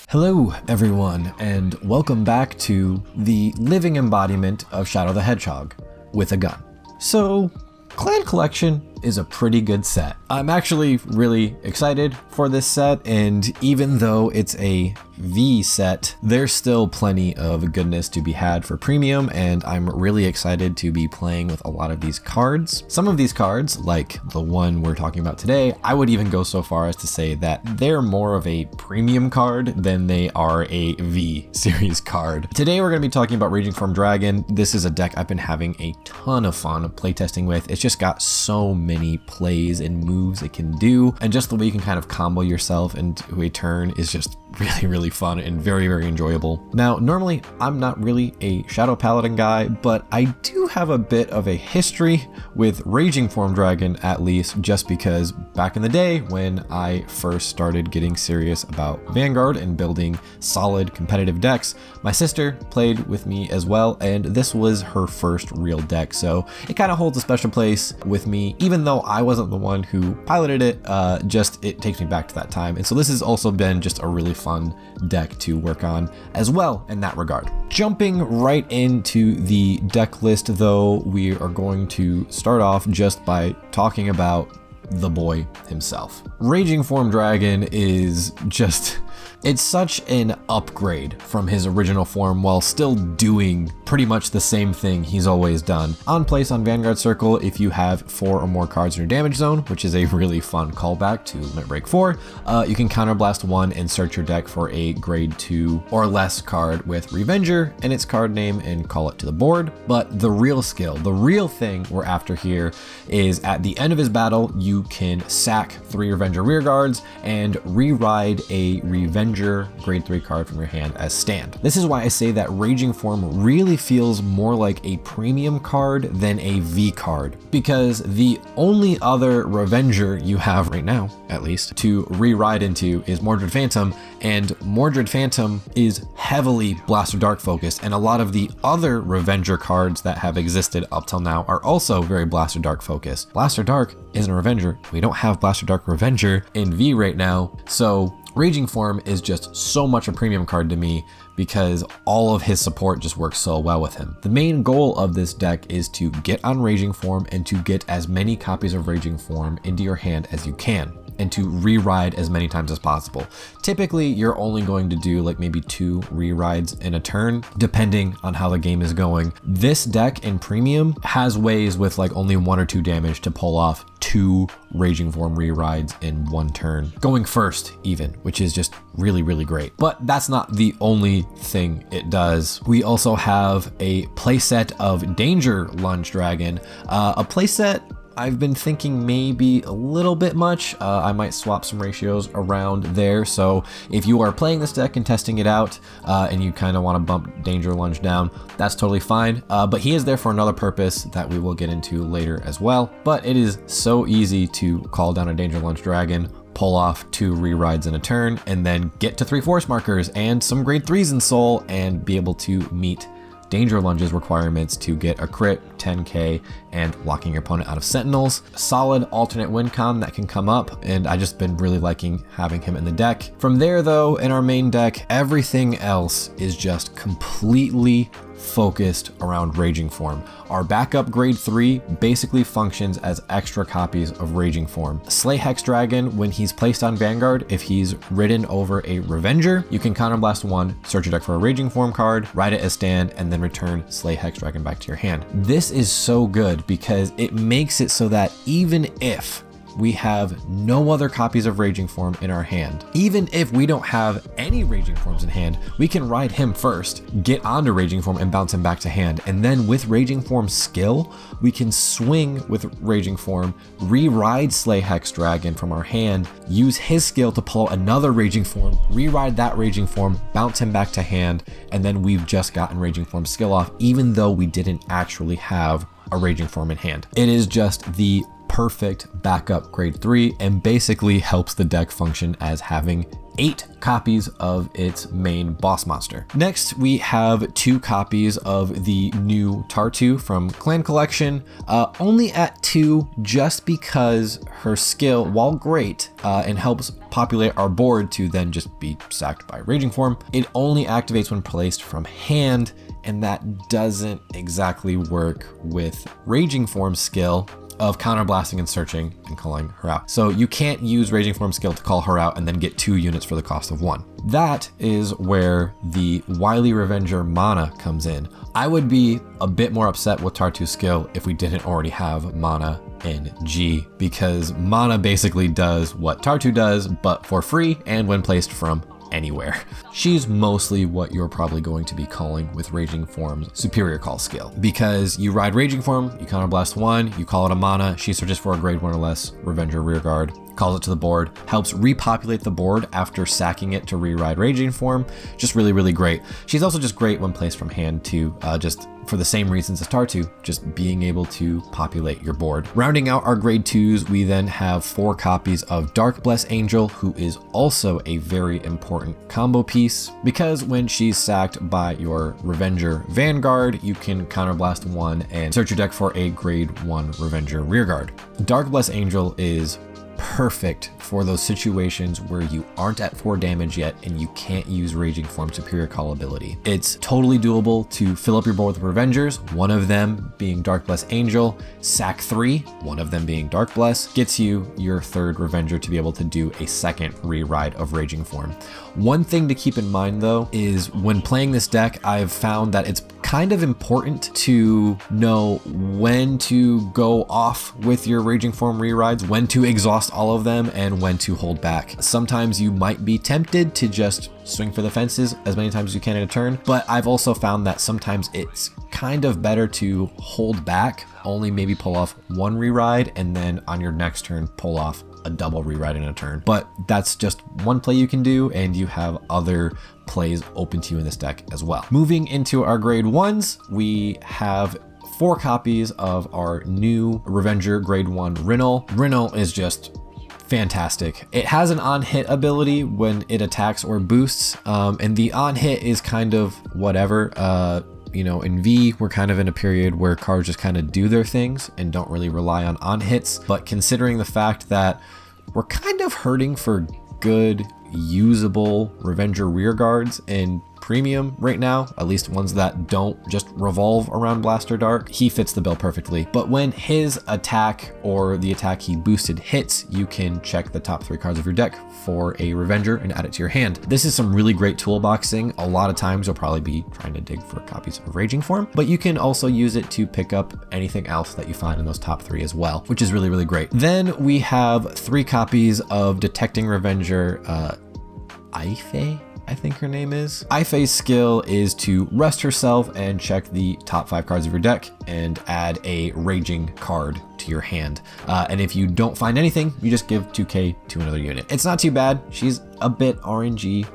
Hello everyone, and welcome back to the living embodiment of Shadow the Hedgehog with a gun. So, Clan Collection is a pretty good set. I'm actually really excited for this set, and even though it's a V set, there's still plenty of goodness to be had for premium, and I'm really excited to be playing with a lot of these cards. Some of these cards, like the one we're talking about today, I would even go so far as to say that they're more of a premium card than they are a V series card. Today we're going to be talking about Raging Form Dragon. This is a deck I've been having a ton of fun playtesting with. It's just got so many plays and moves it can do, and just the way you can kind of combo yourself into a turn is just really fun and very enjoyable. Now, normally I'm not really a Shadow Paladin guy, but I do have a bit of a history with Raging Form Dragon, at least just because back in the day when I first started getting serious about Vanguard and building solid competitive decks, my sister played with me as well, and this was her first real deck, so it kind of holds a special place with me, even though I wasn't the one who piloted it. Just it takes me back to that time, and so this has also been just a really fun deck to work on as well in that regard. Jumping right into the deck list though, we are going to start off just by talking about the boy himself. Raging Form Dragon is just, it's such an upgrade from his original form while still doing pretty much the same thing he's always done. On place on Vanguard Circle, if you have 4 or more cards in your damage zone, which is a really fun callback to Limit Break 4, you can counterblast 1 and search your deck for a grade 2 or less card with Revenger and its card name and call it to the board. But the real skill, the real thing we're after here is at the end of his battle, you can sack 3 Revenger rearguards and re-ride a Revenger grade 3 card from your hand as stand. This is why I say that Raging Form really feels more like a premium card than a V card, because the only other Revenger you have right now, at least, to re-ride into is Mordred Phantom, and Mordred Phantom is heavily Blaster Dark focused, and a lot of the other Revenger cards that have existed up till now are also very Blaster Dark focused. Blaster Dark isn't a Revenger. We don't have Blaster Dark Revenger in V right now, so Raging Form is just so much a premium card to me because all of his support just works so well with him. The main goal of this deck is to get on Raging Form and to get as many copies of Raging Form into your hand as you can, and to re-ride as many times as possible. Typically, you're only going to do like maybe 2 re-rides in a turn, depending on how the game is going. This deck in Premium has ways with like only 1 or 2 damage to pull off 2 Raging Form re-rides in 1 turn, going first even, which is just really great. But that's not the only thing it does. We also have a playset of Danger Lunge Dragon, a playset I've been thinking maybe a little bit much. I might swap some ratios around there. So if you are playing this deck and testing it out and you kind of want to bump Danger Lunge down, that's totally fine. But he is there for another purpose that we will get into later as well. But it is so easy to call down a Danger Lunge Dragon, pull off 2 re-rides in a turn, and then get to 3 force markers and some grade 3s in Soul and be able to meet Danger Lunge's requirements to get a crit, 10k, and locking your opponent out of Sentinels. Solid alternate win con that can come up, and I just been really liking having him in the deck. From there though, in our main deck, everything else is just completely focused around Raging Form. Our backup grade 3 basically functions as extra copies of Raging Form. Slay Hex Dragon, when he's placed on Vanguard, if he's ridden over a Revenger, you can counterblast 1, search your deck for a Raging Form card, ride it as stand, and then return Slay Hex Dragon back to your hand. This is so good because it makes it so that even if we have no other copies of Raging Form in our hand, even if we don't have any Raging Forms in hand, we can ride him first, get onto Raging Form and bounce him back to hand, and then with Raging Form skill, we can swing with Raging Form, re-ride Slay Hex Dragon from our hand, use his skill to pull another Raging Form, re-ride that Raging Form, bounce him back to hand, and then we've just gotten Raging Form skill off, even though we didn't actually have a Raging Form in hand. It is just the perfect backup grade 3 and basically helps the deck function as having 8 copies of its main boss monster. Next, we have 2 copies of the new Tartu from Clan Collection, only at 2 just because her skill, while great, and helps populate our board to then just be sacked by Raging Form, it only activates when placed from hand, and that doesn't exactly work with Raging Form's skill of counterblasting and searching and calling her out. So you can't use Raging Form skill to call her out and then get 2 units for the cost of 1. That is where the Wily Revenger mana comes in. I would be a bit more upset with Tartu's skill if we didn't already have mana in G, because mana basically does what Tartu does, but for free and when placed from anywhere. She's mostly what you're probably going to be calling with Raging Form's Superior Call skill, because you ride Raging Form, you counterblast 1, you call it a mana, she searches for a grade 1 or less Revenger Rearguard, calls it to the board, helps repopulate the board after sacking it to re-ride Raging Form. Just really, really great. She's also just great when placed from hand too, just for the same reasons as Tartu, just being able to populate your board. Rounding out our grade 2s, we then have 4 copies of Dark Bless Angel, who is also a very important combo piece, because when she's sacked by your Revenger Vanguard, you can counterblast 1 and search your deck for a grade 1 Revenger Rearguard. Dark Bless Angel is perfect for those situations where you aren't at 4 damage yet and you can't use Raging Form Superior Call ability. It's totally doable to fill up your board with Revengers, one of them being Dark Bless Angel, sack 3, one of them being Dark Bless, gets you your 3rd Revenger to be able to do a 2nd re-ride of Raging Form. One thing to keep in mind though is when playing this deck, I've found that it's kind of important to know when to go off with your Raging Form re-rides, when to exhaust all of them, and when to hold back. Sometimes you might be tempted to just swing for the fences as many times as you can in a turn, but I've also found that sometimes it's kind of better to hold back, only maybe pull off 1 re-ride, and then on your next turn pull off a double re-ride in a turn. But that's just one play you can do, and you have other plays open to you in this deck as well. Moving into our grade 1s, we have 4 copies of our new Revenger grade 1 Rinnel. Rinnel is just fantastic. It has an on-hit ability when it attacks or boosts, and the on-hit is kind of whatever. You know, in V, we're kind of in a period where cards just kind of do their things and don't really rely on hits. But considering the fact that we're kind of hurting for good, usable Revenger Rearguards in premium right now, at least ones that don't just revolve around Blaster Dark, he fits the bill perfectly. But when his attack or the attack he boosted hits, you can check the top 3 cards of your deck for a Revenger and add it to your hand. This is some really great toolboxing. A lot of times you'll probably be trying to dig for copies of Raging Form, but you can also use it to pick up anything else that you find in those top 3 as well, which is really, really great. Then we have 3 copies of Detecting Revenger Ife, I think her name is. Ife's skill is to rest herself and check the top 5 cards of your deck and add a Raging card to your hand. And if you don't find anything, you just give 2k to another unit. It's not too bad. She's a bit RNG.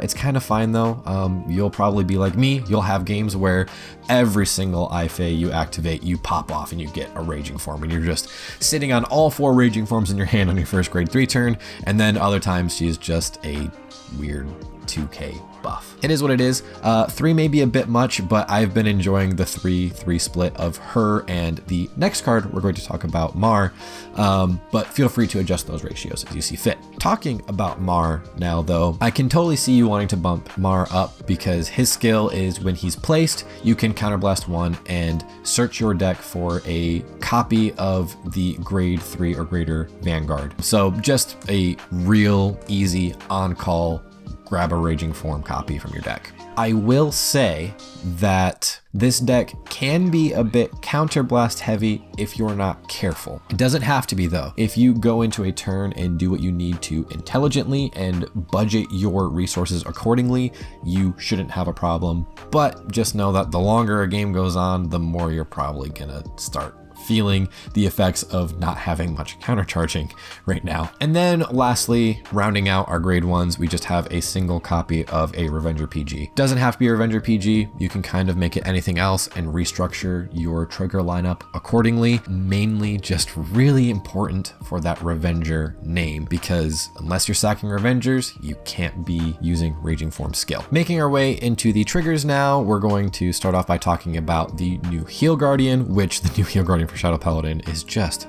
It's kind of fine though. You'll probably be like me. You'll have games where every single Ife you activate, you pop off and you get a Raging Form, and you're just sitting on all 4 Raging Forms in your hand on your first grade 3 turn. And then other times she's just a weird 2k buff. It is what it is. 3 may be a bit much, but I've been enjoying the 3-3 split of her and the next card we're going to talk about, Mar, but feel free to adjust those ratios as you see fit. Talking about Mar now though, I can totally see you wanting to bump Mar up because his skill is when he's placed, you can counterblast 1 and search your deck for a copy of the grade 3 or greater Vanguard. So just a real easy on-call grab a Raging Form copy from your deck. I will say that this deck can be a bit counterblast heavy if you're not careful. It doesn't have to be though. If you go into a turn and do what you need to intelligently and budget your resources accordingly, you shouldn't have a problem. But just know that the longer a game goes on, the more you're probably gonna start feeling the effects of not having much countercharging right now. And then lastly, rounding out our grade 1s, we just have a single copy of a Revenger PG. Doesn't have to be a Revenger PG. You can kind of make it anything else and restructure your trigger lineup accordingly. Mainly just really important for that Revenger name, because unless you're sacking Revengers, you can't be using Raging Form skill. Making our way into the triggers now, we're going to start off by talking about the new Heal Guardian, which the new Heal Guardian for Shadow Paladin is just,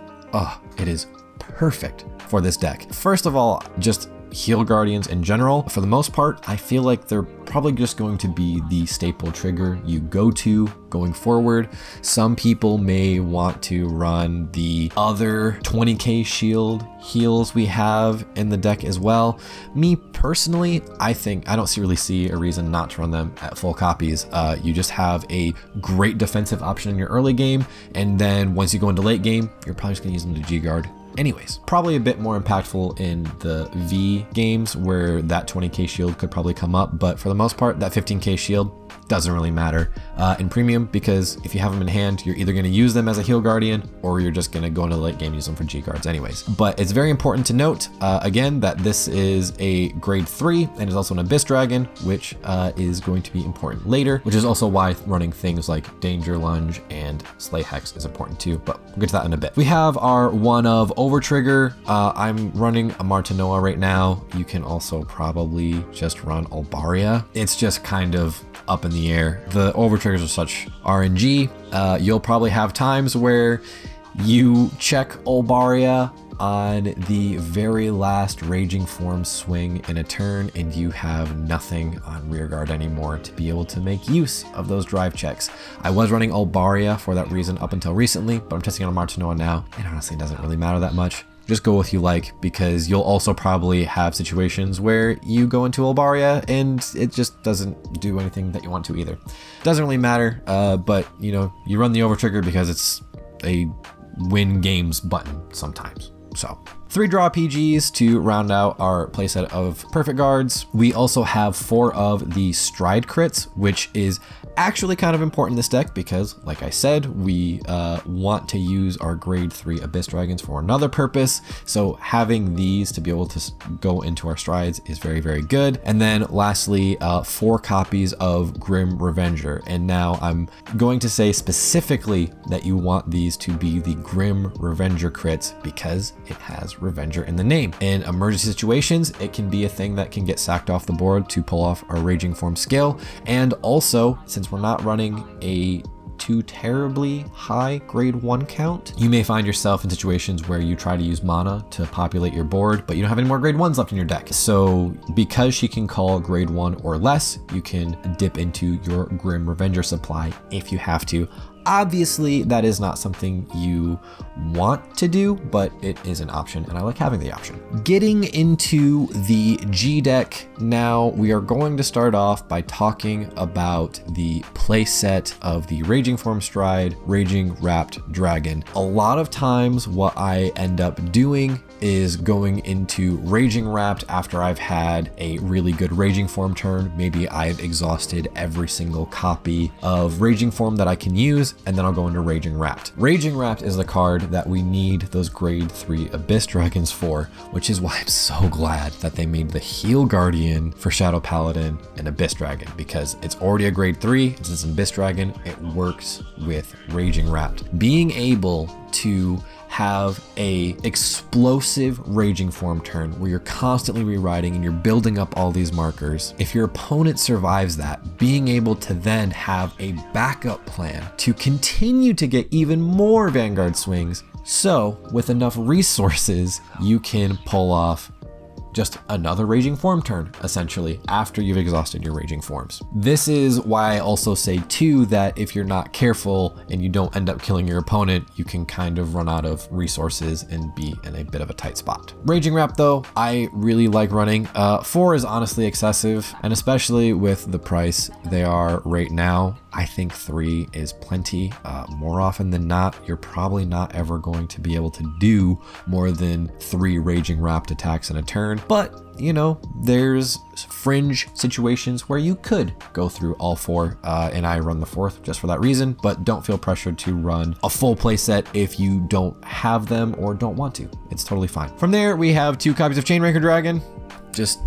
it is perfect for this deck. First of all, just Heal Guardians in general, for the most part, I feel like they're probably just going to be the staple trigger you go to going forward. Some people may want to run the other 20k shield heals we have in the deck as well. Me personally, I don't really see a reason not to run them at full copies. You just have a great defensive option in your early game, and then once you go into late game, you're probably just gonna use them to G-Guard anyways. Probably a bit more impactful in the V games where that 20k shield could probably come up, but for the most part, that 15k shield doesn't really matter in premium, because if you have them in hand, you're either going to use them as a Heal Guardian or you're just going to go into the late game and use them for G guards anyways. But it's very important to note again that this is a grade 3 and is also an Abyss Dragon, which is going to be important later, which is also why running things like Danger Lunge and Slay Hex is important too, but we'll get to that in a bit. We have our one of Over Trigger. I'm running a Martinoa right now. You can also probably just run Albaria. It's just kind of up in the air. The over triggers are such RNG. You'll probably have times where you check Albaria on the very last Raging Form swing in a turn and you have nothing on rearguard anymore to be able to make use of those drive checks. I was running Albaria for that reason up until recently, but I'm testing on Martinoa now, and honestly it doesn't really matter that much. Just go with you like, because you'll also probably have situations where you go into Albaria and it just doesn't do anything that you want to either. Doesn't really matter, but you know, you run the over trigger because it's a win games button sometimes. So 3 draw PGs to round out our playset of perfect guards. We also have 4 of the stride crits, which is actually kind of important in this deck because, like I said, we want to use our grade 3 Abyss Dragons for another purpose. So having these to be able to go into our strides is very, very good. And then lastly, 4 copies of Grim Revenger. And now I'm going to say specifically that you want these to be the Grim Revenger crits because it has Revenger in the name. In emergency situations, it can be a thing that can get sacked off the board to pull off our Raging Form skill. And also, since we're not running a too terribly high grade 1 count, you may find yourself in situations where you try to use mana to populate your board, but you don't have any more grade 1s left in your deck. So because she can call grade 1 or less, you can dip into your Grim Revenger supply if you have to. Obviously, that is not something you want to do, but it is an option, and I like having the option. Getting into the G deck now, we are going to start off by talking about the playset of the Raging Form Stride, Raging Wrapped Dragon. A lot of times what I end up doing is going into Raging Wrapped after I've had a really good Raging Form turn. Maybe I've exhausted every single copy of Raging Form that I can use, and then I'll go into Raging Wrapped. Raging Wrapped is the card that we need those grade 3 Abyss Dragons for, which is why I'm so glad that they made the Heal Guardian for Shadow Paladin an Abyss Dragon, because it's already a grade 3, it's an Abyss Dragon, it works with Raging Wrapped. Being able to have a explosive Raging Form turn where you're constantly rewriting and you're building up all these markers. If your opponent survives that, being able to then have a backup plan to continue to get even more Vanguard swings. So with enough resources, you can pull off just another Raging Form turn, essentially, after you've exhausted your Raging Forms. This is why I also say too that if you're not careful and you don't end up killing your opponent, you can kind of run out of resources and be in a bit of a tight spot. Raging Wrap though, I really like running. 4 is honestly excessive, and especially with the price they are right now, I think 3 is plenty. More often than not, you're probably not ever going to be able to do more than 3 Raging Rapt attacks in a turn, but you know, there's fringe situations where you could go through all 4, and I run the 4th just for that reason, but don't feel pressured to run a full playset if you don't have them or don't want to. It's totally fine. From there, we have 2 copies of Chainranker Dragon. Just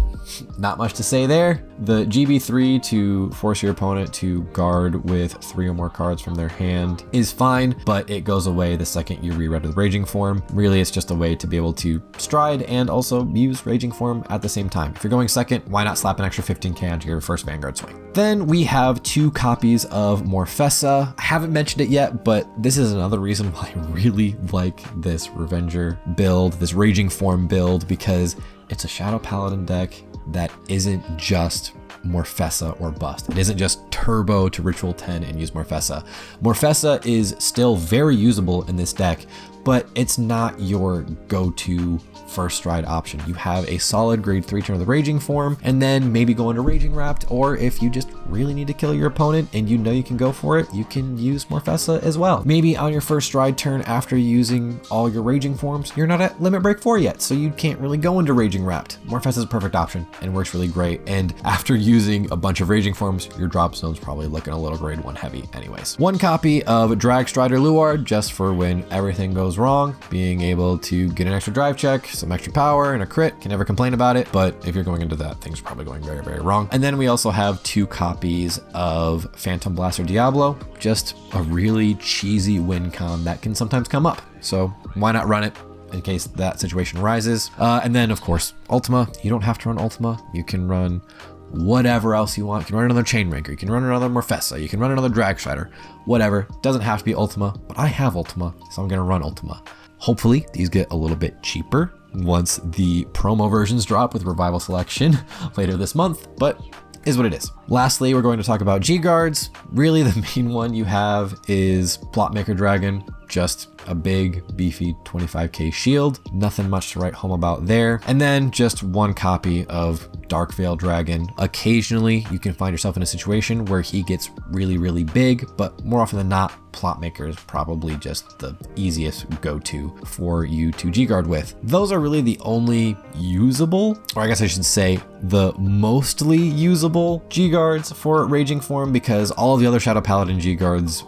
not much to say there. The GB3 to force your opponent to guard with 3 or more cards from their hand is fine, but it goes away the second you re-red with Raging Form. Really, it's just a way to be able to stride and also use Raging Form at the same time. If you're going second, why not slap an extra 15k onto your first Vanguard swing? Then we have 2 copies of Morfessa. I haven't mentioned it yet, but this is another reason why I really like this Revenger build, this Raging Form build, because it's a Shadow Paladin deck that isn't just Morfessa or bust. It isn't just turbo to Ritual 10 and use Morfessa. Morfessa is still very usable in this deck, but it's not your go-to first stride option. You have a solid grade 3 turn of the Raging Form, and then maybe go into Raging Rapt, or if you just really need to kill your opponent and you know you can go for it, you can use Morfessa as well. Maybe on your first stride turn after using all your Raging Forms, you're not at Limit Break 4 yet, so you can't really go into Raging Rapt. Morfessa is a perfect option and works really great, and after using a bunch of Raging Forms, your drop zone's probably looking a little grade 1 heavy anyways. 1 copy of Drag Strider Luard, just for when everything goes wrong, being able to get an extra drive check, some extra power, and a crit. Can never complain about it, but if you're going into that, things are probably going very, very wrong. And then we also have 2 copies of Phantom Blaster Diablo, just a really cheesy win con that can sometimes come up. So why not run it in case that situation arises? And then of course, Ultima. You don't have to run Ultima. You can run whatever else you want. You can run another Chainranker, you can run another Morfessa, you can run another Drag Strider, whatever. Doesn't have to be Ultima, but I have Ultima, so I'm gonna run Ultima. Hopefully these get a little bit cheaper once the promo versions drop with Revival Selection later this month, but is what it is. Lastly, we're going to talk about G-Guards. Really, the main one you have is Plotmaker Dragon, just a big, beefy 25k shield. Nothing much to write home about there. And then just 1 copy of Darkveil Dragon. Occasionally, you can find yourself in a situation where he gets really, really big, but more often than not, Plotmaker is probably just the easiest go-to for you to G-Guard with. Those are really the only usable, or I guess I should say the mostly usable G-Guards for Raging Form, because all of the other Shadow Paladin G-Guards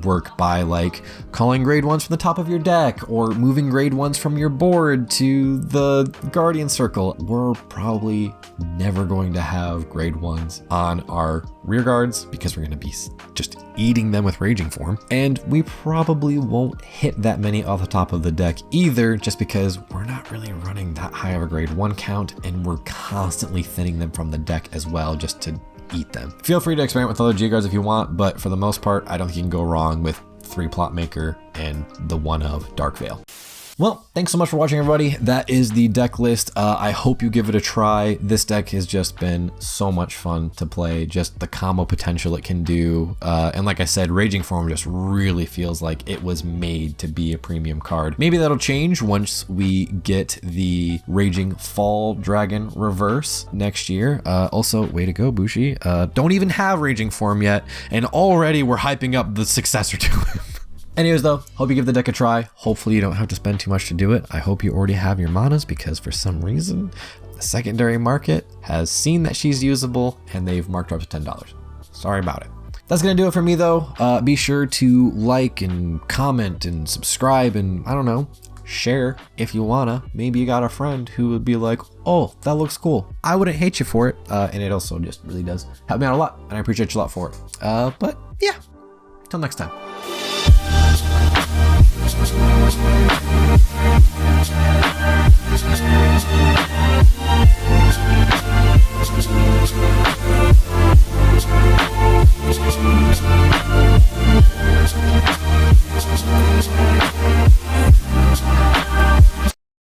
work by like calling grade 1s from the top of your deck or moving grade 1s from your board to the Guardian Circle. We're probably never going to have grade 1s on our rear guards because we're going to be just eating them with Raging Form, and we probably won't hit that many off the top of the deck either, just because we're not really running that high of a grade 1 count, and we're constantly thinning them from the deck as well just to eat them. Feel free to experiment with other G-Guards if you want, but for the most part, I don't think you can go wrong with 3 Plotmaker and the 1 of Darkveil. Well, thanks so much for watching, everybody. That is the deck list. I hope you give it a try. This deck has just been so much fun to play, just the combo potential it can do. And like I said, Raging Form just really feels like it was made to be a premium card. Maybe that'll change once we get the Raging Fall Dragon reverse next year. Also, way to go, Bushi. Don't even have Raging Form yet, and already we're hyping up the successor to him. Anyways though, hope you give the deck a try. Hopefully you don't have to spend too much to do it. I hope you already have your manas, because for some reason, the secondary market has seen that she's usable and they've marked her up to $10. Sorry about it. That's gonna do it for me though. Be sure to like and comment and subscribe and, I don't know, share if you wanna. Maybe you got a friend who would be like, oh, that looks cool. I wouldn't hate you for it. And it also just really does help me out a lot, and I appreciate you a lot for it. But yeah, till next time. We'll be right back.